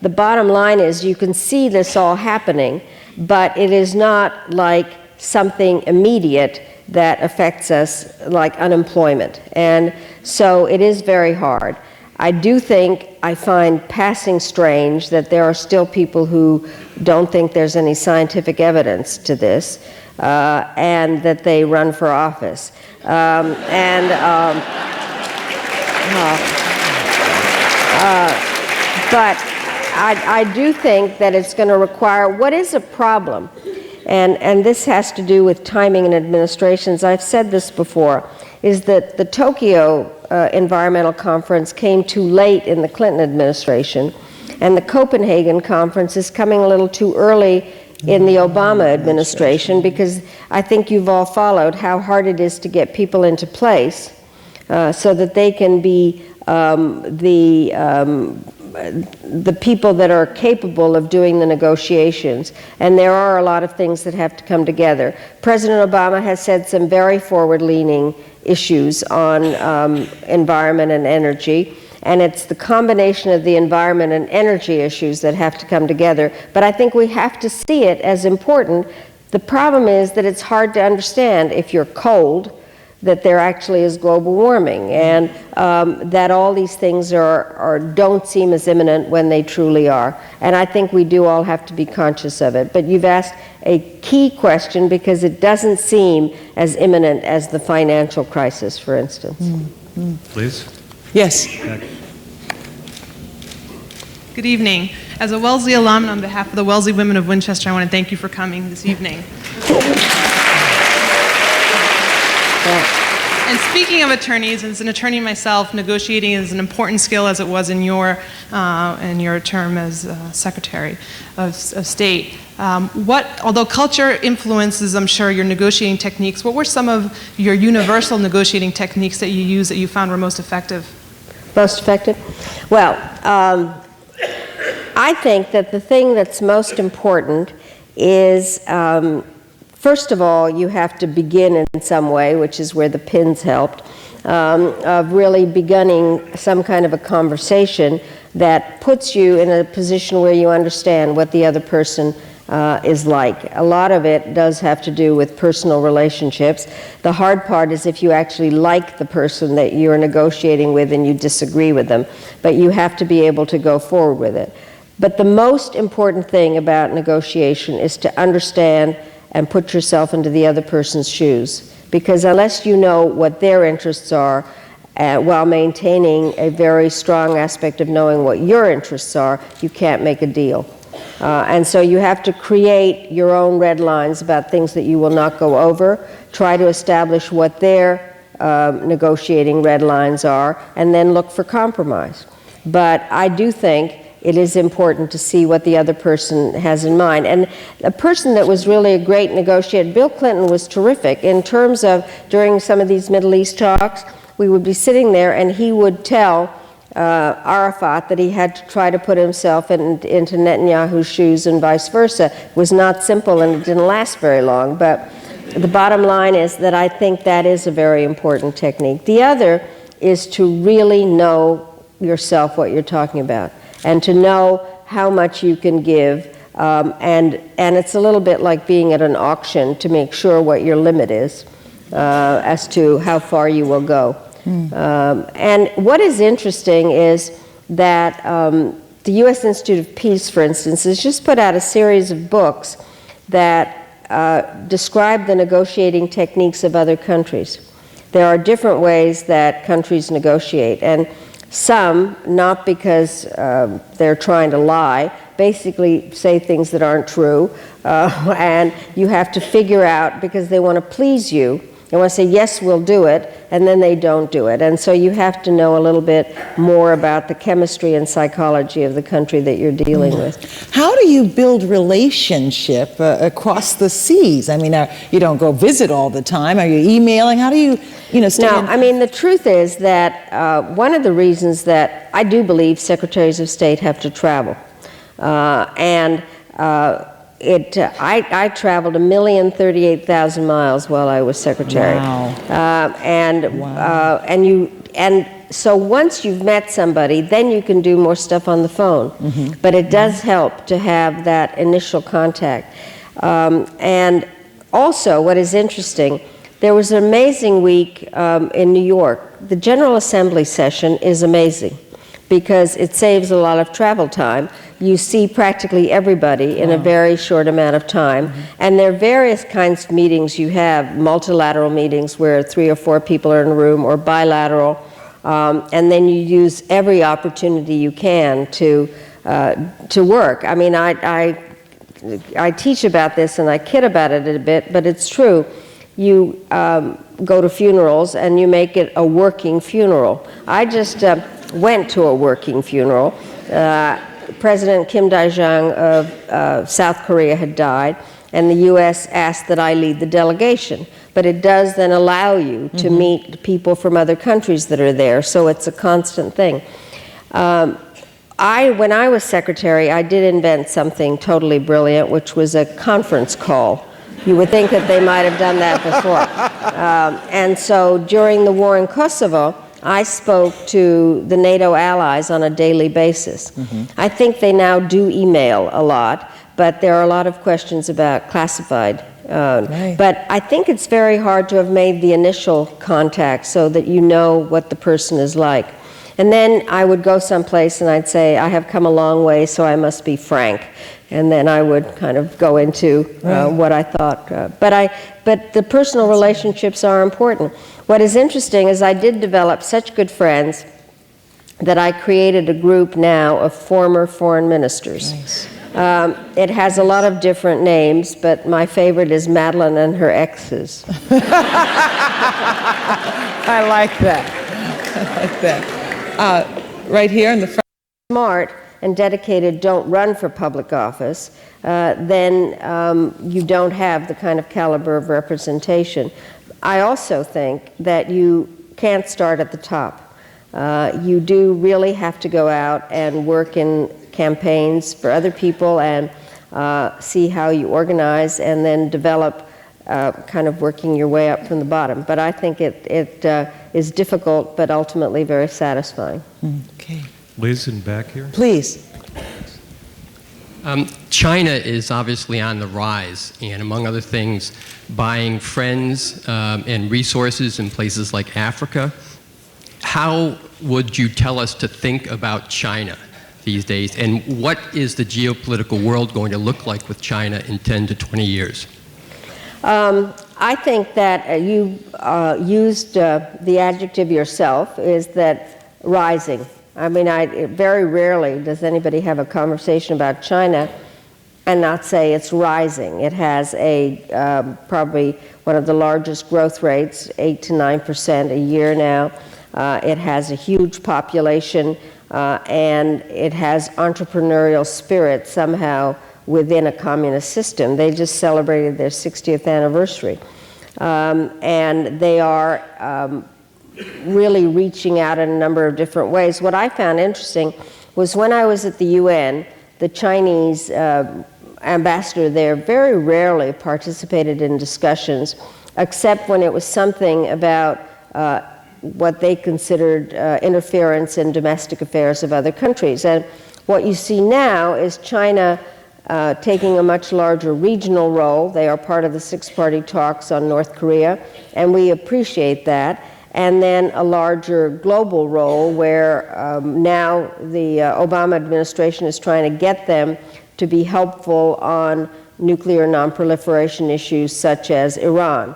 the bottom line is you can see this all happening, but it is not like something immediate that affects us like unemployment. And so it is very hard. I find passing strange that there are still people who don't think there's any scientific evidence to this, and that they run for office. But I do think that it's going to require, what is a problem? And this has to do with timing and administrations. I've said this before, is that the Tokyo Environmental Conference came too late in the Clinton administration, and the Copenhagen Conference is coming a little too early in the Obama administration, because I think you've all followed how hard it is to get people into place so that they can be the people that are capable of doing the negotiations. And there are a lot of things that have to come together. President Obama has said some very forward-leaning issues on environment and energy, and it's the combination of the environment and energy issues that have to come together. But I think we have to see it as important. The problem is that it's hard to understand if you're cold that there actually is global warming, and that all these things don't seem as imminent when they truly are. And I think we do all have to be conscious of it. But you've asked a key question, because it doesn't seem as imminent as the financial crisis, for instance. Please. Yes. Good evening. As a Wellesley alum, and on behalf of the Wellesley Women of Winchester, I want to thank you for coming this evening. And speaking of attorneys, as an attorney myself, negotiating is an important skill, as it was in your term as Secretary of State. Although culture influences, I'm sure, your negotiating techniques, what were some of your universal negotiating techniques that you used that you found were most effective? Most effective? Well, I think that the thing that's most important is first of all, you have to begin in some way, which is where the pins helped, of really beginning some kind of a conversation that puts you in a position where you understand what the other person is like. A lot of it does have to do with personal relationships. The hard part is if you actually like the person that you're negotiating with and you disagree with them, but you have to be able to go forward with it. But the most important thing about negotiation is to understand and put yourself into the other person's shoes. Because unless you know what their interests are, while maintaining a very strong aspect of knowing what your interests are, you can't make a deal. And so you have to create your own red lines about things that you will not go over, try to establish what their negotiating red lines are, and then look for compromise. But I do think it is important to see what the other person has in mind. And a person that was really a great negotiator, Bill Clinton, was terrific in terms of, during some of these Middle East talks, we would be sitting there and he would tell Arafat that he had to try to put himself into Netanyahu's shoes and vice versa. It was not simple and it didn't last very long, but the bottom line is that I think that is a very important technique. The other is to really know yourself what you're talking about, and to know how much you can give, and it's a little bit like being at an auction to make sure what your limit is as to how far you will go. And what is interesting is that the U.S. Institute of Peace, for instance, has just put out a series of books that describe the negotiating techniques of other countries. There are different ways that countries negotiate, and some, not because they're trying to lie, basically say things that aren't true, and you have to figure out, because they want to please you, They want to say, yes, we'll do it, and then they don't do it. And so you have to know a little bit more about the chemistry and psychology of the country that you're dealing with. How do you build relationship across the seas? I mean, you don't go visit all the time. Are you emailing? How do you stay Now, in? I mean, the truth is that one of the reasons that I do believe secretaries of state have to travel, I traveled 1,038,000 miles while I was secretary. Wow. And so once you've met somebody, then you can do more stuff on the phone. Mm-hmm. But it does help to have that initial contact. And also, what is interesting, there was an amazing week in New York. The General Assembly session is amazing because it saves a lot of travel time. You see practically everybody in a very short amount of time. Mm-hmm. And there are various kinds of meetings you have, multilateral meetings where 3 or 4 people are in a room, or bilateral. And then you use every opportunity you can to work. I mean, I teach about this and I kid about it a bit, but it's true. You go to funerals and you make it a working funeral. I just went to a working funeral. President Kim Dae-jung of South Korea had died, and the U.S. asked that I lead the delegation. But it does then allow you to meet people from other countries that are there, so it's a constant thing. When I was secretary, I did invent something totally brilliant, which was a conference call. You would think that they might have done that before. And so during the war in Kosovo, I spoke to the NATO allies on a daily basis. I think they now do email a lot, but there are a lot of questions about classified. Right. But I think it's very hard to have made the initial contact so that you know what the person is like. And then I would go someplace and I'd say, I have come a long way, so I must be frank. And then I would kind of go into what I thought. But the personal relationships are important. What is interesting is I did develop such good friends that I created a group now of former foreign ministers. Nice. It has a lot of different names, but my favorite is Madeline and her exes. I like that. I like that. Right here in the front. Smart and dedicated don't run for public office, then you don't have the kind of caliber of representation. I also think that you can't start at the top. You do really have to go out and work in campaigns for other people and see how you organize and then develop kind of working your way up from the bottom. But I think it is difficult but ultimately very satisfying. Okay. Liz in back here. Please. China is obviously on the rise, and among other things, buying friends and resources in places like Africa. How would you tell us to think about China these days, and what is the geopolitical world going to look like with China in 10 to 20 years? I think that you used the adjective yourself, is that rising. I mean, very rarely does anybody have a conversation about China and not say it's rising. It has probably one of the largest growth rates, 8 to 9% a year now. It has a huge population, and it has entrepreneurial spirit somehow within a communist system. They just celebrated their 60th anniversary. And they are really reaching out in a number of different ways. What I found interesting was when I was at the UN, the Chinese ambassador there very rarely participated in discussions, except when it was something about what they considered interference in domestic affairs of other countries. And what you see now is China taking a much larger regional role. They are part of the six-party talks on North Korea, and we appreciate that. And then a larger global role where now the Obama administration is trying to get them to be helpful on nuclear nonproliferation issues such as Iran.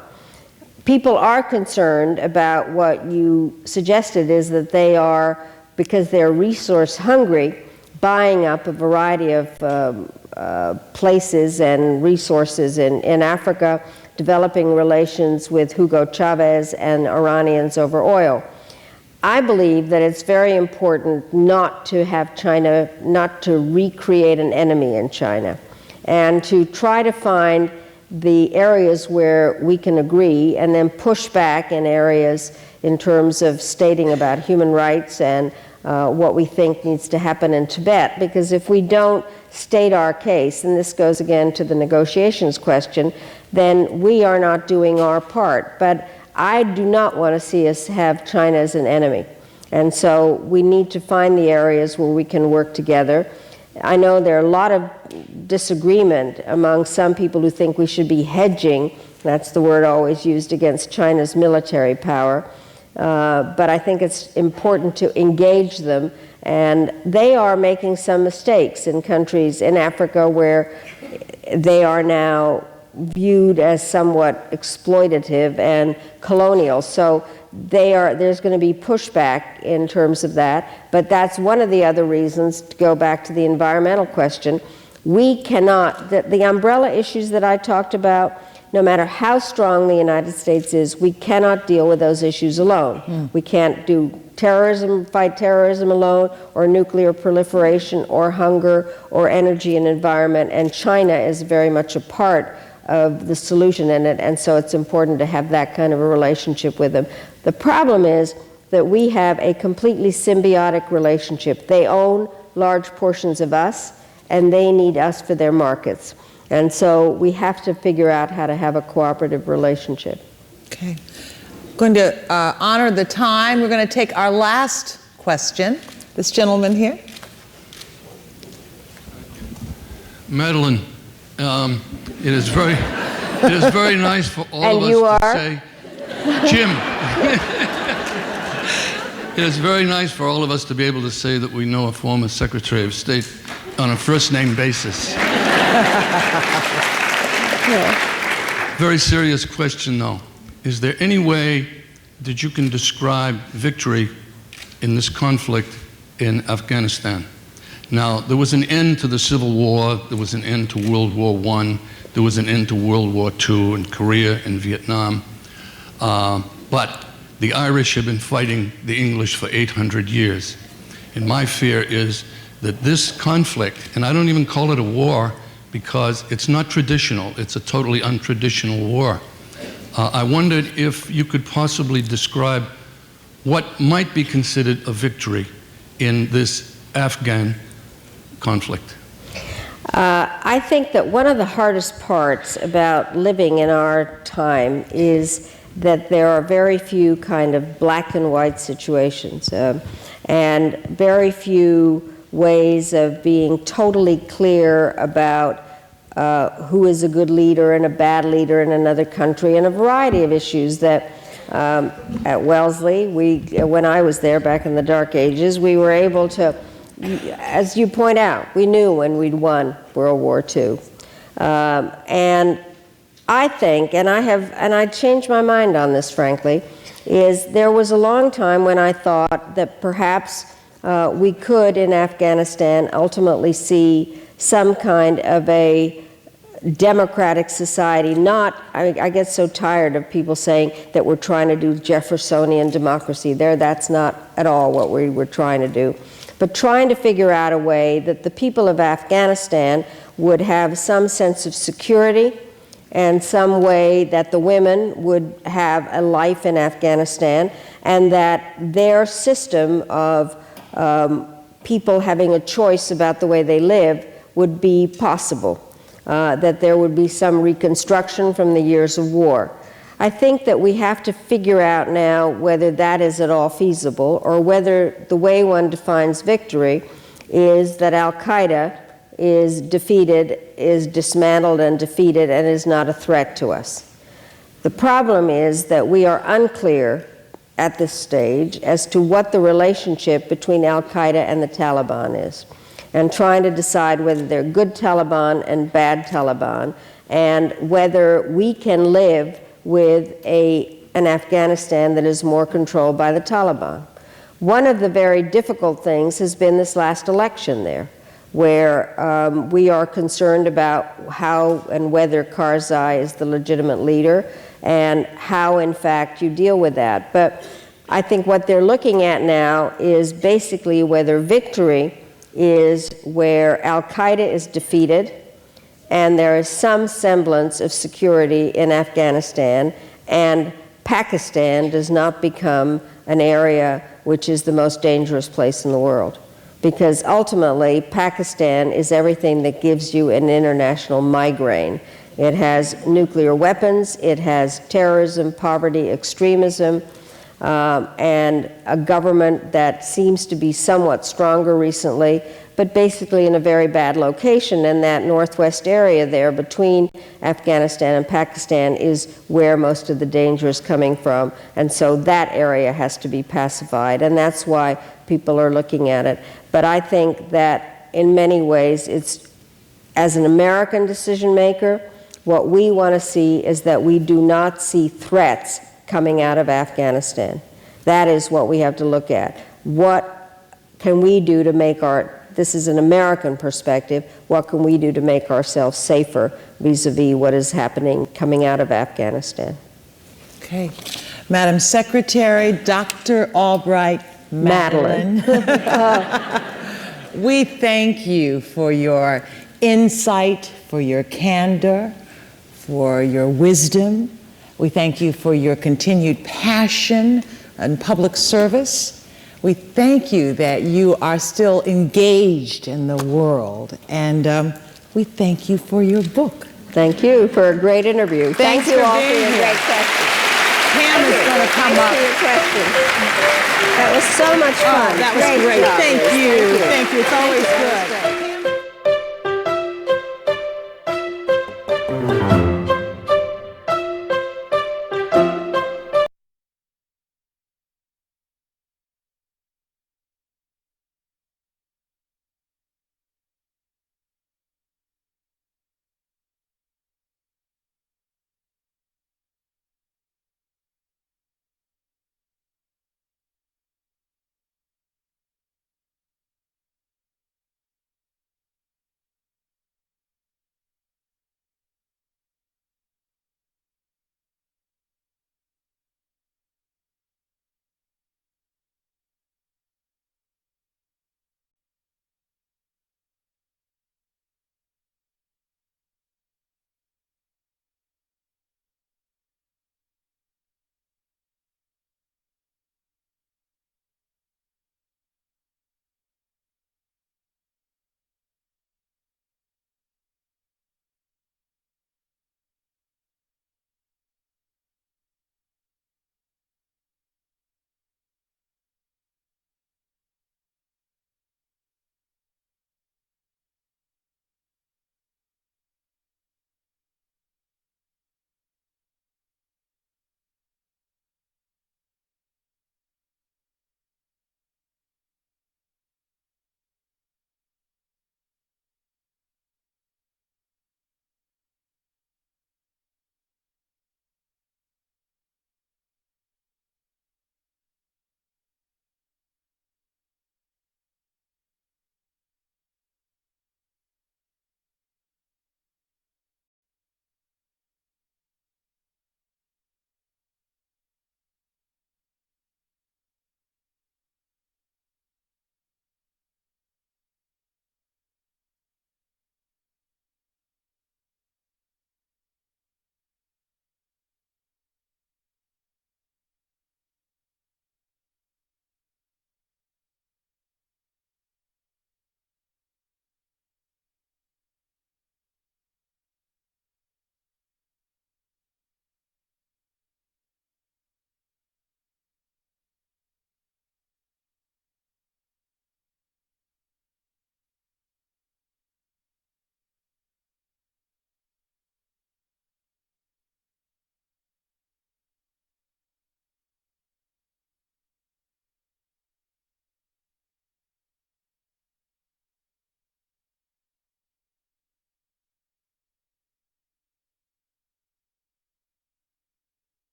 People are concerned about what you suggested, is that they are, because they're resource hungry, buying up a variety of places and resources in Africa. developing relations with Hugo Chavez and Iranians over oil. I believe that it's very important not to have China, not to recreate an enemy in China, and to try to find the areas where we can agree and then push back in areas in terms of stating about human rights and what we think needs to happen in Tibet. Because if we don't state our case, and this goes again to the negotiations question, then we are not doing our part. But I do not want to see us have China as an enemy. And so we need to find the areas where we can work together. I know there are a lot of disagreement among some people who think we should be hedging. That's the word always used against China's military power. But I think it's important to engage them. And they are making some mistakes in countries in Africa where they are now viewed as somewhat exploitative and colonial. So there's going to be pushback in terms of that. But that's one of the other reasons, to go back to the environmental question, we cannot, the umbrella issues that I talked about, no matter how strong the United States is, we cannot deal with those issues alone. We can't do fight terrorism alone, or nuclear proliferation, or hunger, or energy and environment, and China is very much a part of the solution in it, and so it's important to have that kind of a relationship with them. The problem is that we have a completely symbiotic relationship. They own large portions of us, and they need us for their markets. And so we have to figure out how to have a cooperative relationship. Okay. Going to honor the time. We're going to take our last question. This gentleman here. Madeline, it is very nice for all of us to say, Jim, it is very nice for all of us to be able to say that we know a former Secretary of State on a first-name basis. Very serious question, though. Is there any way that you can describe victory in this conflict in Afghanistan? Now, there was an end to the Civil War, there was an end to World War I, there was an end to World War II in Korea and Vietnam, but the Irish have been fighting the English for 800 years. And my fear is that this conflict, and I don't even call it a war because it's not traditional, it's a totally untraditional war. I wondered if you could possibly describe what might be considered a victory in this Afghan conflict. I think that one of the hardest parts about living in our time is that there are very few kind of black and white situations, and very few ways of being totally clear about who is a good leader and a bad leader in another country, and a variety of issues that at Wellesley, when I was there back in the dark ages, we were able to, as you point out, we knew when we'd won World War II. And I think, and I changed my mind on this, frankly, is there was a long time when I thought that perhaps we could, in Afghanistan, ultimately see some kind of a democratic society. I get so tired of people saying that we're trying to do Jeffersonian democracy. That's not at all what we were trying to do. But trying to figure out a way that the people of Afghanistan would have some sense of security, and some way that the women would have a life in Afghanistan, and that their system of people having a choice about the way they live would be possible, that there would be some reconstruction from the years of war. I think that we have to figure out now whether that is at all feasible, or whether the way one defines victory is that Al-Qaeda is defeated, is dismantled and defeated, and is not a threat to us. The problem is that we are unclear at this stage as to what the relationship between Al-Qaeda and the Taliban is, and trying to decide whether they're good Taliban and bad Taliban, and whether we can live with an Afghanistan that is more controlled by the Taliban. One of the very difficult things has been this last election there, where we are concerned about how and whether Karzai is the legitimate leader and how, in fact, you deal with that. But I think what they're looking at now is basically whether victory is where al-Qaeda is defeated and there is some semblance of security in Afghanistan, and Pakistan does not become an area which is the most dangerous place in the world. Because ultimately, Pakistan is everything that gives you an international migraine. It has nuclear weapons, it has terrorism, poverty, extremism, and a government that seems to be somewhat stronger recently, but basically in a very bad location. And that northwest area there between Afghanistan and Pakistan is where most of the danger is coming from. And so that area has to be pacified, and that's why people are looking at it. But I think that in many ways, it's, as an American decision maker, what we want to see is that we do not see threats coming out of Afghanistan. That is what we have to look at. What can we do to make this is an American perspective, what can we do to make ourselves safer vis-a-vis what is happening coming out of Afghanistan? Okay. Madam Secretary, Dr. Albright, Madeline. We thank you for your insight, for your candor, for your wisdom. We thank you for your continued passion and public service. We thank you that you are still engaged in the world, and we thank you for your book. Thank you for a great interview. Thanks Thank you for all for being your here. great questions. Pam is going to come up. Thanks for your questions. That was so much fun. That was great. job, Thank Liz. you. Thank you. Thank you. It's always good.